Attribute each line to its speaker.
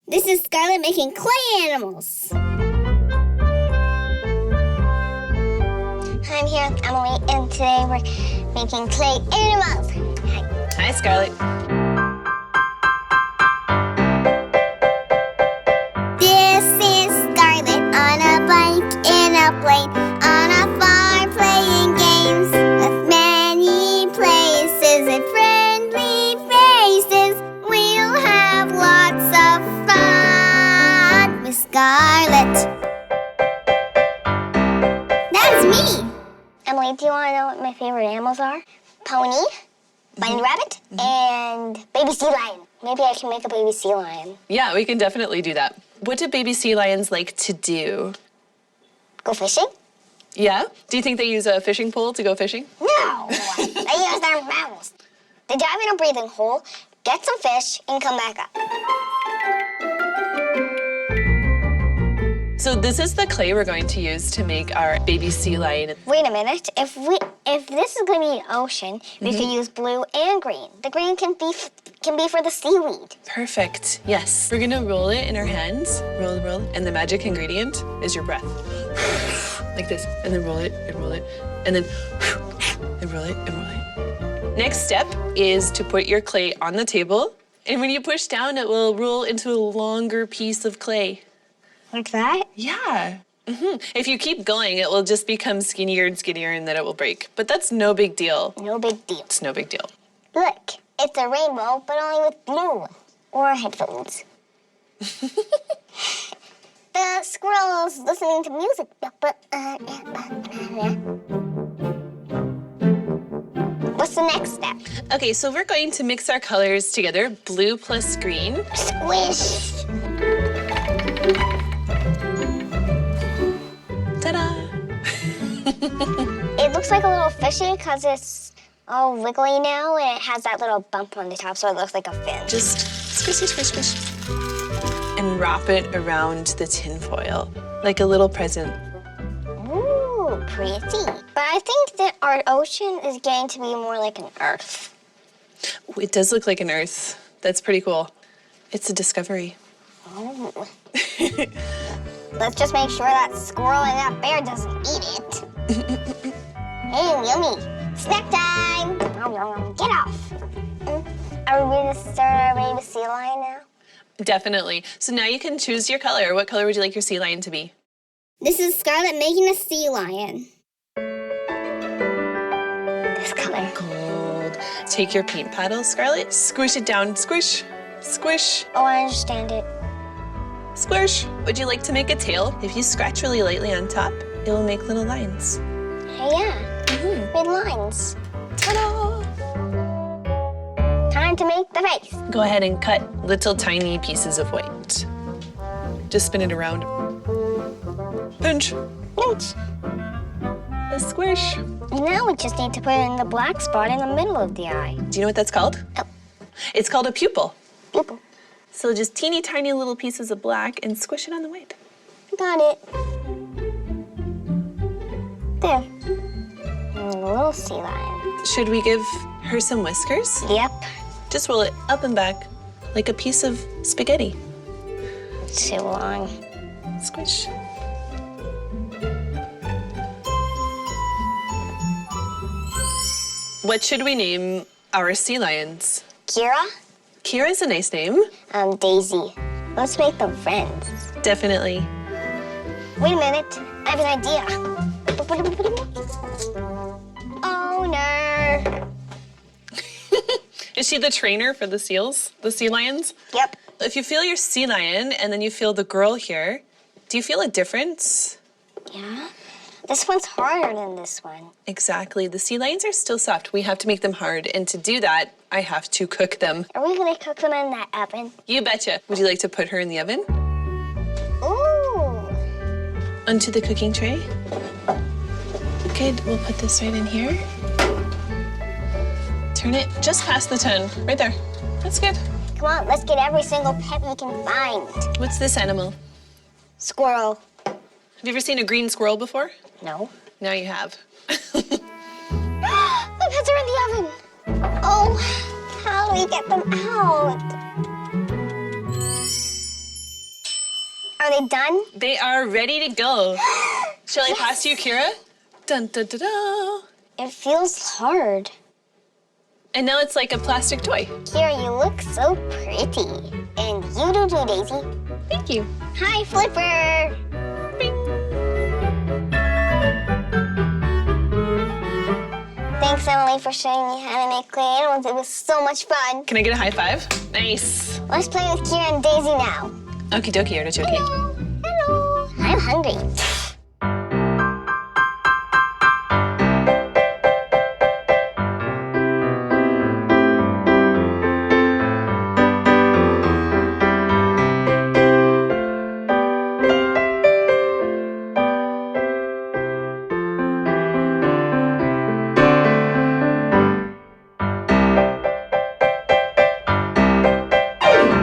Speaker 1: This is Scarlett making clay animals. I'm here with Emily, and today we're making clay animals.
Speaker 2: Hi, Scarlett.
Speaker 1: This is Scarlett on a bike in a plane, on a farm playing games with many places and friendly faces. We'll have lots of fun with Scarlett. That's me. Emily, do you want to know what my favorite animals are? Pony, bunny rabbit, and baby sea lion. Maybe I can make a baby sea lion.
Speaker 2: Yeah, we can definitely do that. What do baby sea lions like to do?
Speaker 1: Go fishing?
Speaker 2: Yeah? Do you think they use a fishing pole to go fishing?
Speaker 1: No! They use their mouths. They dive in a breathing hole, get some fish, and come back up.
Speaker 2: So this is the clay we're going to use to make our baby sea lion.
Speaker 1: Wait a minute. If this is going to be an ocean, we could use blue and green. The green can be for the seaweed.
Speaker 2: Perfect. Yes. We're gonna roll it in our hands. Roll, roll. And the magic ingredient is your breath. Like this. And then roll it and roll it. And then and roll it and roll it. Next step is to put your clay on the table. And when you push down, it will roll into a longer piece of clay.
Speaker 1: Like that?
Speaker 2: Yeah. If you keep going, it will just become skinnier and skinnier and then it will break. But that's no big deal.
Speaker 1: No big deal.
Speaker 2: It's no big deal.
Speaker 1: Look, it's a rainbow, but only with blue. Or headphones. The squirrel is listening to music. What's the next step?
Speaker 2: Okay, so we're going to mix our colors together, blue plus green.
Speaker 1: Squish.
Speaker 2: Ta-da!
Speaker 1: It looks like a little fishy because it's all wiggly now, and it has that little bump on the top, so it looks like a fin.
Speaker 2: Just squish, squish, squish. And wrap it around the tin foil, like a little present.
Speaker 1: Ooh, pretty. But I think that our ocean is going to be more like an earth.
Speaker 2: Ooh, it does look like an earth. That's pretty cool. It's a discovery.
Speaker 1: Oh. Let's just make sure that squirrel and that bear doesn't eat it. Hey, yummy. Snack time. Get off. Are we going to start our baby sea lion now?
Speaker 2: Definitely. So now you can choose your color. What color would you like your sea lion to be?
Speaker 1: This is Scarlett making a sea lion. This color.
Speaker 2: Gold. Take your paint paddle, Scarlett. Squish it down. Squish. Squish.
Speaker 1: Oh, I understand it.
Speaker 2: Squish. Would you like to make a tail? If you scratch really lightly on top, it will make little lines.
Speaker 1: Hey, yeah. Made lines.
Speaker 2: Ta-da!
Speaker 1: Time to make the face.
Speaker 2: Go ahead and cut little tiny pieces of white. Just spin it around. Pinch.
Speaker 1: Pinch.
Speaker 2: A squish.
Speaker 1: And now we just need to put in the black spot in the middle of the eye.
Speaker 2: Do you know what that's called?
Speaker 1: Oh.
Speaker 2: It's called a pupil.
Speaker 1: Pupil.
Speaker 2: So just teeny tiny little pieces of black and squish it on the white.
Speaker 1: Got it. There. And a little sea lion.
Speaker 2: Should we give her some whiskers?
Speaker 1: Yep.
Speaker 2: Just roll it up and back like a piece of spaghetti.
Speaker 1: Too long.
Speaker 2: Squish. What should we name our sea lions?
Speaker 1: Kira?
Speaker 2: Kira's a nice name.
Speaker 1: Daisy. Let's make them friends.
Speaker 2: Definitely.
Speaker 1: Wait a minute. I have an idea. Owner.
Speaker 2: Is she the trainer for the seals, the sea lions?
Speaker 1: Yep.
Speaker 2: If you feel your sea lion and then you feel the girl here, do you feel a difference?
Speaker 1: Yeah? This one's harder than this one.
Speaker 2: Exactly. The sea lions are still soft. We have to make them hard. And to do that, I have to cook them.
Speaker 1: Are we gonna cook them in that oven?
Speaker 2: You betcha. Would you like to put her in the oven?
Speaker 1: Ooh.
Speaker 2: Onto the cooking tray. Good. We'll put this right in here. Turn it just past the 10. Right there. That's good.
Speaker 1: Come on, let's get every single pet we can find.
Speaker 2: What's this animal?
Speaker 1: Squirrel.
Speaker 2: Have you ever seen a green squirrel before?
Speaker 1: No.
Speaker 2: Now you have.
Speaker 1: The pets are in the oven. Oh, how do we get them out? they done?
Speaker 2: They are ready to go. Shall I pass you, Kira? Dun, dun, dun, dun.
Speaker 1: It feels hard.
Speaker 2: And now it's like a plastic toy.
Speaker 1: Kira, you look so pretty. And you do too, Daisy.
Speaker 2: Thank you.
Speaker 1: Hi, Flipper.
Speaker 2: Bing.
Speaker 1: Thanks, Emily, for showing me how to make clay animals. It was so much fun.
Speaker 2: Can I get a high five? Nice.
Speaker 1: Let's play with Kira and Daisy now.
Speaker 2: Okie dokie, artichoke.
Speaker 1: Hello. I'm hungry.